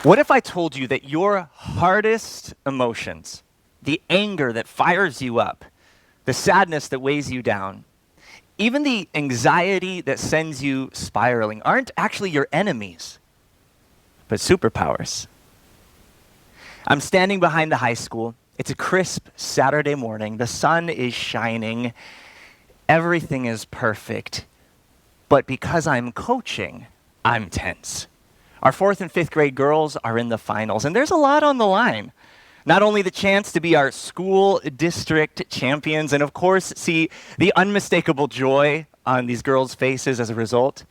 What if I told you that your hardest emotions, the anger that fires you up, the sadness that weighs you down, even the anxiety that sends you spiraling, aren't actually your enemies, but superpowers? I'm standing behind the high school. It's a crisp Saturday morning. The sun is shining. Everything is perfect. But because I'm coaching, I'm tense. Our 4th and 5th grade girls are in the finals, and there's a lot on the line. Not only the chance to be our school district champions, and of course, see the unmistakable joy on these girls' faces as a result,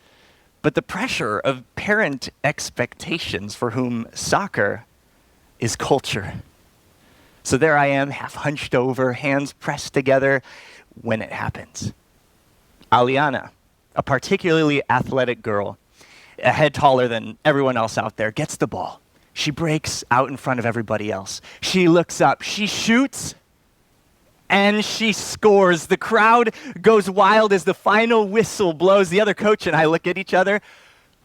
but the pressure of parent expectations for whom soccer is culture. So there I am, half hunched over, hands pressed together, when it happens. Aliana, a particularly athletic girl, a head taller than everyone else out there, gets the ball. She breaks out in front of everybody else. She looks up, she shoots, and she scores. The crowd goes wild as the final whistle blows. The other coach and I look at each other.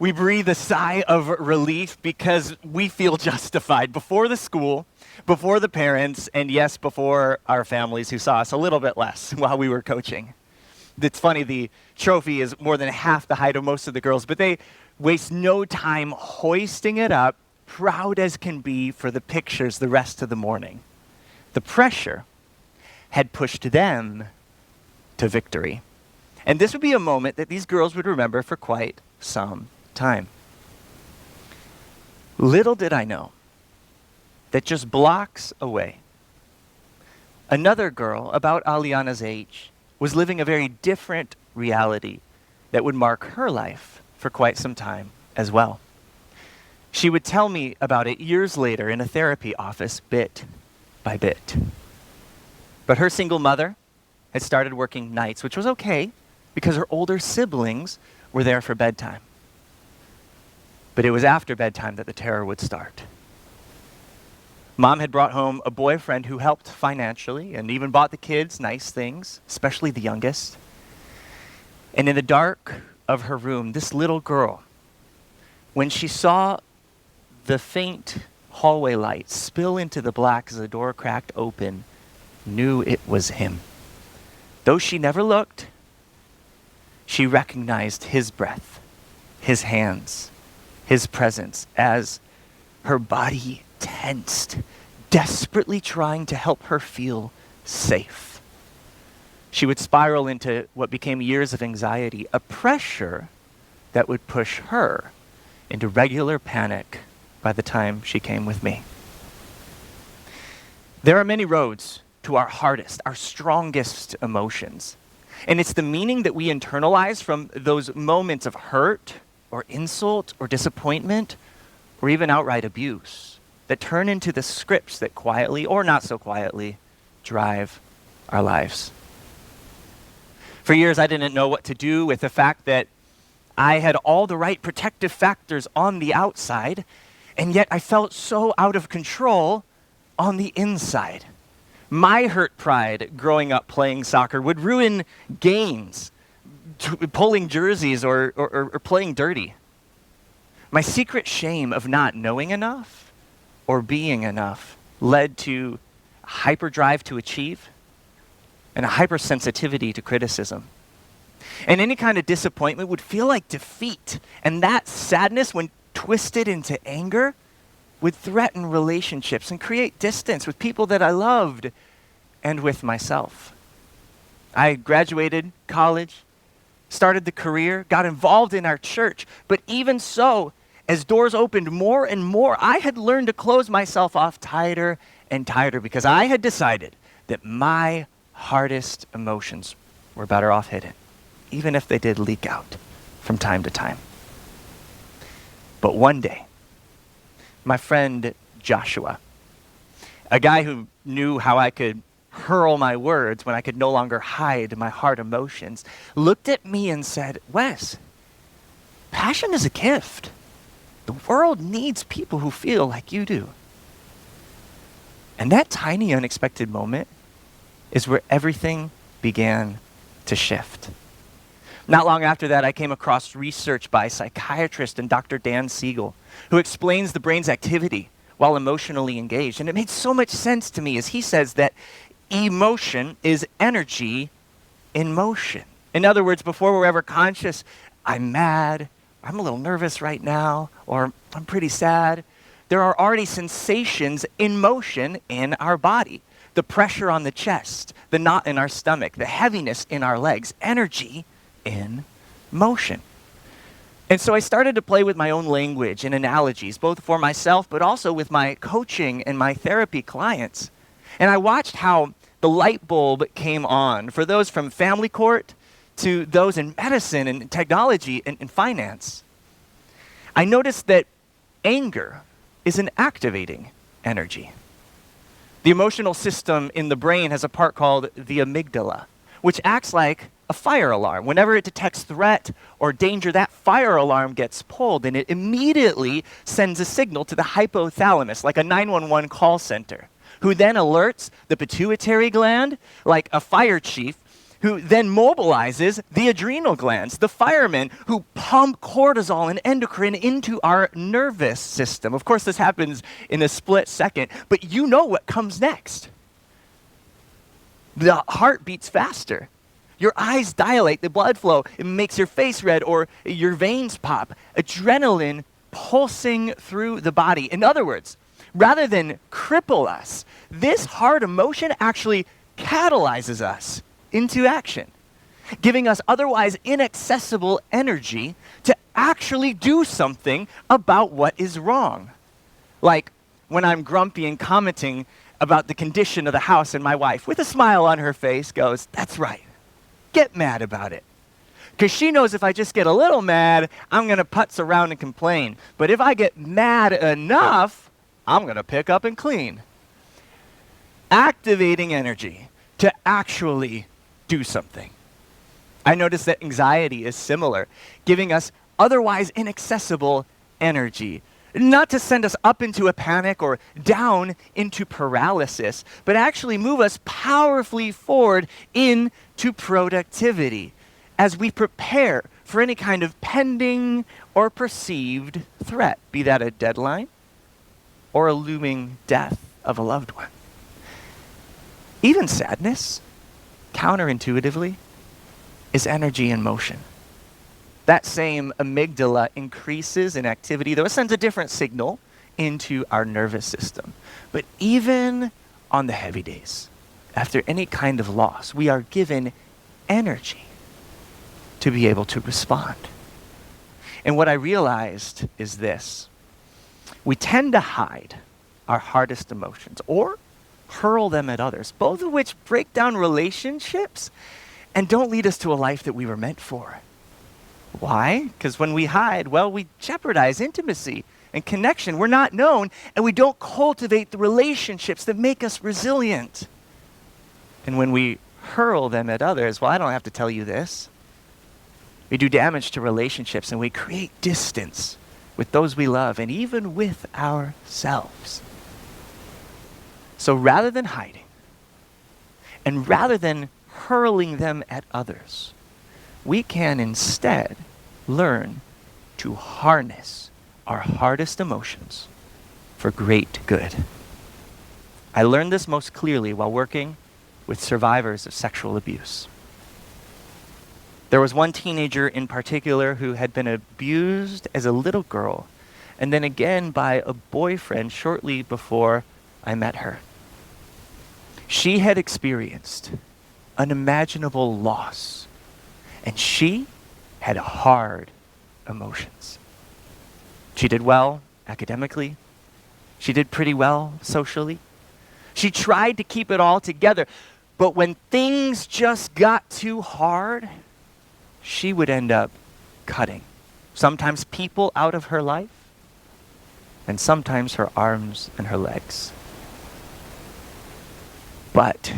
We breathe a sigh of relief because we feel justified before the school, before the parents, and yes, before our families who saw us a little bit less while we were coaching. It's funny, the trophy is more than half the height of most of the girls, but they waste no time hoisting it up, proud as can be for the pictures the rest of the morning. The pressure had pushed them to victory. And this would be a moment that these girls would remember for quite some time. Little did I know that just blocks away, another girl about Aliana's age was living a very different reality that would mark her life for quite some time as well. She would tell me about it years later in a therapy office, bit by bit. But her single mother had started working nights, which was okay because her older siblings were there for bedtime. But it was after bedtime that the terror would start. Mom had brought home a boyfriend who helped financially and even bought the kids nice things, especially the youngest. And in the dark of her room, this little girl, when she saw the faint hallway light spill into the black as the door cracked open, knew it was him. Though she never looked, she recognized his breath, his hands, his presence as her body tensed, desperately trying to help her feel safe. She would spiral into what became years of anxiety, a pressure that would push her into regular panic by the time she came with me. There are many roads to our hardest, our strongest emotions. And it's the meaning that we internalize from those moments of hurt or insult or disappointment or even outright abuse that turn into the scripts that quietly or not so quietly drive our lives. For years, I didn't know what to do with the fact that I had all the right protective factors on the outside, and yet I felt so out of control on the inside. My hurt pride growing up playing soccer would ruin games, pulling jerseys or playing dirty. My secret shame of not knowing enough or being enough led to a hyperdrive to achieve and a hypersensitivity to criticism. And any kind of disappointment would feel like defeat. And that sadness, when twisted into anger, would threaten relationships and create distance with people that I loved and with myself. I graduated college, started the career, got involved in our church, but even so, as doors opened more and more, I had learned to close myself off tighter and tighter because I had decided that my hardest emotions were better off hidden, even if they did leak out from time to time. But one day, my friend Joshua, a guy who knew how I could hurl my words when I could no longer hide my hard emotions, looked at me and said, "Wes, passion is a gift. The world needs people who feel like you do." And that tiny, unexpected moment is where everything began to shift. Not long after that, I came across research by psychiatrist and Dr. Dan Siegel, who explains the brain's activity while emotionally engaged. And it made so much sense to me as he says that emotion is energy in motion. In other words, before we're ever conscious, I'm mad, I'm a little nervous right now, or I'm pretty sad, there are already sensations in motion in our body. The pressure on the chest, the knot in our stomach, the heaviness in our legs, energy in motion. And so I started to play with my own language and analogies, both for myself, but also with my coaching and my therapy clients. And I watched how the light bulb came on for those from family court to those in medicine and technology and finance. I noticed that anger is an activating energy. The emotional system in the brain has a part called the amygdala, which acts like a fire alarm. Whenever it detects threat or danger, that fire alarm gets pulled and it immediately sends a signal to the hypothalamus, like a 911 call center, who then alerts the pituitary gland, like a fire chief, who then mobilizes the adrenal glands, the firemen who pump cortisol and endocrine into our nervous system. Of course, this happens in a split second, but you know what comes next. The heart beats faster. Your eyes dilate, the blood flow, it makes your face red or your veins pop. Adrenaline pulsing through the body. In other words, rather than cripple us, this hard emotion actually catalyzes us into action, giving us otherwise inaccessible energy to actually do something about what is wrong. Like when I'm grumpy and commenting about the condition of the house and my wife, with a smile on her face, goes, "That's right. Get mad about it." Because she knows if I just get a little mad, I'm going to putz around and complain. But if I get mad enough, I'm going to pick up and clean. Activating energy to actually do something. I noticed that anxiety is similar, giving us otherwise inaccessible energy. Not to send us up into a panic or down into paralysis, but actually move us powerfully forward into productivity as we prepare for any kind of pending or perceived threat, be that a deadline or a looming death of a loved one. Even sadness, counterintuitively, is energy in motion. That same amygdala increases in activity, though it sends a different signal into our nervous system. But even on the heavy days, after any kind of loss, we are given energy to be able to respond. And what I realized is this: we tend to hide our hardest emotions or hurl them at others, both of which break down relationships and don't lead us to a life that we were meant for. Why? Because when we hide, well, we jeopardize intimacy and connection. We're not known, and we don't cultivate the relationships that make us resilient. And when we hurl them at others, well, I don't have to tell you this. We do damage to relationships, and we create distance with those we love, and even with ourselves. So rather than hiding, and rather than hurling them at others, we can instead learn to harness our hardest emotions for great good. I learned this most clearly while working with survivors of sexual abuse. There was one teenager in particular who had been abused as a little girl, and then again by a boyfriend shortly before I met her. She had experienced unimaginable loss, and she had hard emotions. She did well academically. She did pretty well socially. She tried to keep it all together, but when things just got too hard, she would end up cutting. Sometimes people out of her life, and sometimes her arms and her legs. But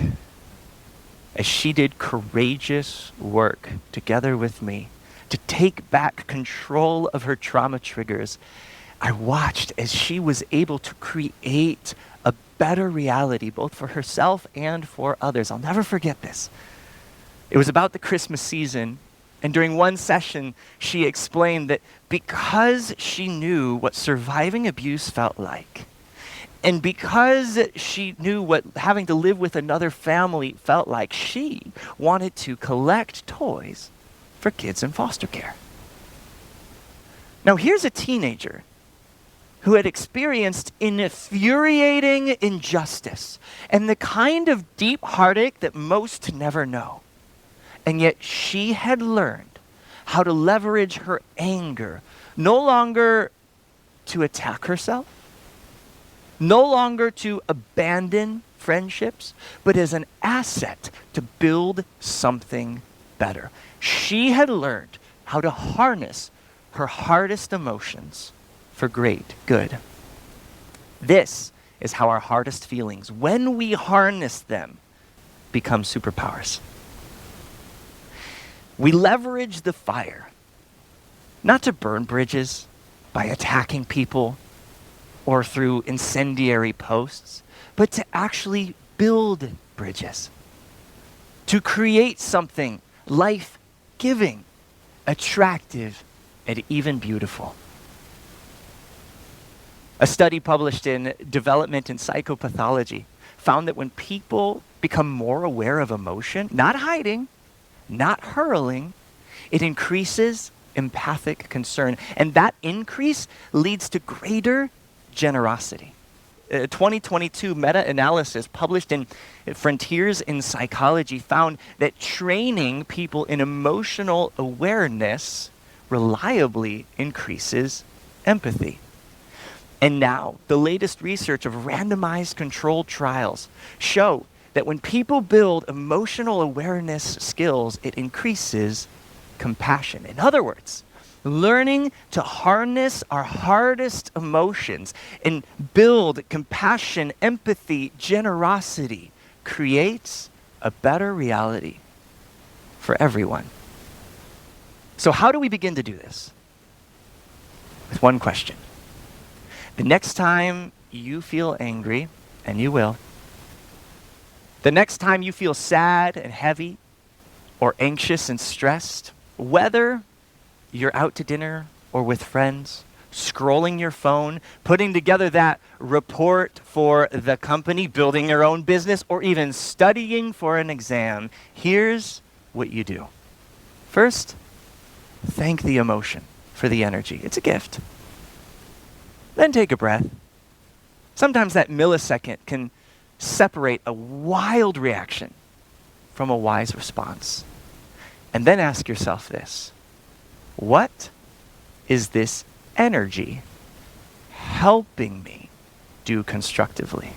as she did courageous work together with me to take back control of her trauma triggers, I watched as she was able to create a better reality, both for herself and for others. I'll never forget this. It was about the Christmas season, And during one session, she explained that because she knew what surviving abuse felt like, and because she knew what having to live with another family felt like, she wanted to collect toys for kids in foster care. Now, here's a teenager who had experienced infuriating injustice and the kind of deep heartache that most never know. And yet she had learned how to leverage her anger, no longer to attack herself, no longer to abandon friendships, but as an asset to build something better. She had learned how to harness her hardest emotions for great good. This is how our hardest feelings, when we harness them, become superpowers. We leverage the fire, not to burn bridges by attacking people or through incendiary posts, but to actually build bridges, to create something life-giving, attractive, and even beautiful. A study published in Development in Psychopathology found that when people become more aware of emotion, not hiding, not hurling, it increases empathic concern. And that increase leads to greater generosity. A 2022 meta-analysis published in Frontiers in Psychology found that training people in emotional awareness reliably increases empathy. And now, the latest research of randomized controlled trials show that when people build emotional awareness skills, it increases compassion. In other words, learning to harness our hardest emotions and build compassion, empathy, generosity creates a better reality for everyone. So how do we begin to do this? With one question. The next time you feel angry, and you will, the next time you feel sad and heavy or anxious and stressed, whether you're out to dinner or with friends, scrolling your phone, putting together that report for the company, building your own business, or even studying for an exam, here's what you do. First, thank the emotion for the energy. It's a gift. Then take a breath. Sometimes that millisecond can separate a wild reaction from a wise response. And then ask yourself this: what is this energy helping me do constructively?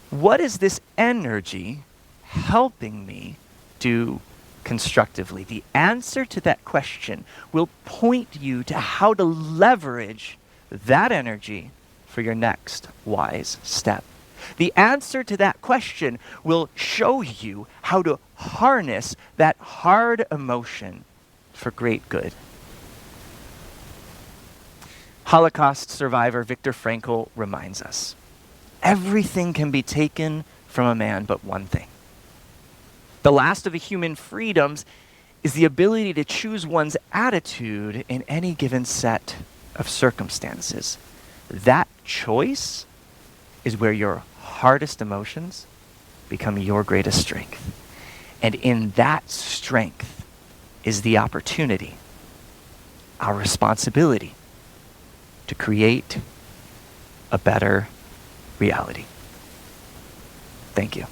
What is this energy helping me do constructively? The answer to that question will point you to how to leverage that energy for your next wise step. The answer to that question will show you how to harness that hard emotion for great good. Holocaust survivor Viktor Frankl reminds us, everything can be taken from a man but one thing. The last of the human freedoms is the ability to choose one's attitude in any given set of circumstances. That choice is where your hardest emotions become your greatest strength. And in that strength is the opportunity, our responsibility to create a better reality. Thank you.